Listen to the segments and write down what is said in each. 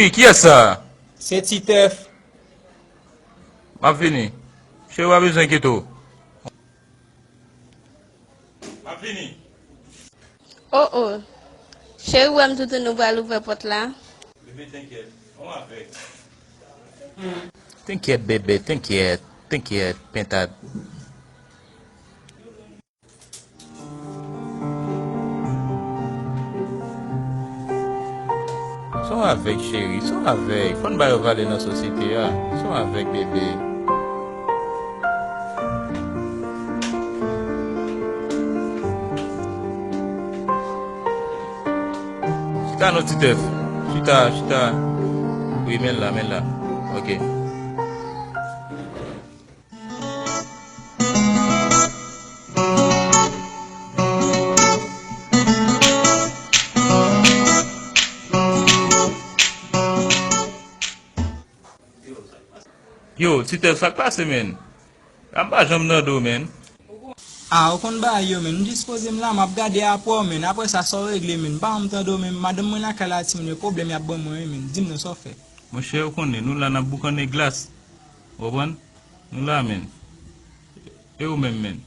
Oui, qui est ça? C'est Titeuf. Ma fini. Je vais besoin de toi. Ma fini. Oh oh. Chérie, ou am tout nous va l'ouvrir porte là. Bébé, t'inquiète. On va faire. T'inquiète, bébé, t'inquiète. T'inquiète, pintade. Sont avec chérie, sont avec. Faut ne pas aller dans la société. Sont avec bébé. Chita, non, Titeuf. Chita, chita. Oui, mets là, mets là. Ok. Yo, Titeuf, ça passe, men. I'm pas jamais dans le domaine. Ah, ou kon ba yo men, nou dispose m la, m ap gade apò men, apre sa so regle men, pa m tando men, madame mwen la kalati men, problem ya bon mwen men, dim nou so fe. Mon cher, on connaît, nous là, nous bouquons des glaces. Vous comprenez? Nous là, men. Et vous même, men.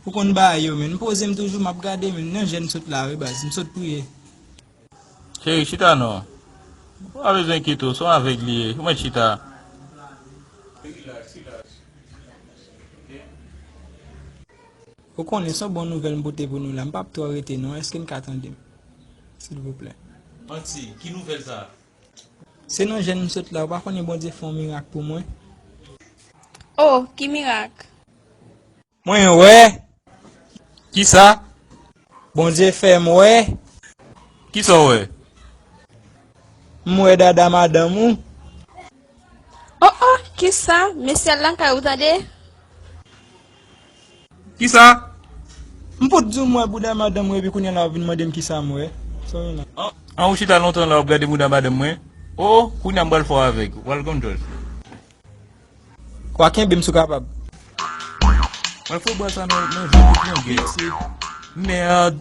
Ou kon ba yo men, m pose m toujou, m ap gade men, nan jen sot la, we baz, m sot pouye. Chérie, chita, non. Vous avez besoin de tout, sont avec lui. Comment chita? Ou konen son bon nouvel m bote pou nou la, m pap to arete non, eske m katande m, s'il vous plaît. Anti, qui nouvelle ça? Se nan jen m sot la, ou pa konen bon Dieu fon mirak pou mwen. Oh, qui miracle. Mwen wè, Qui ça? bon Dieu fè m wè, Qui ça, ouais? m wè dada madame ou. Oh oh, qui ça? Monsieur Lanka, vous entendez? Qui ça? M pot djou m wè bouda madame wè, bi konen la vin madame ki sa m wè. Sorry nan. En vous chita longtemps là, vous regardez mon madame, moi. Oh, vous n'avez pas le faire avec. Welcome, George. Kwa ken bim sou kapab. Il faut boire ça, non, je ne peux plus. Merde.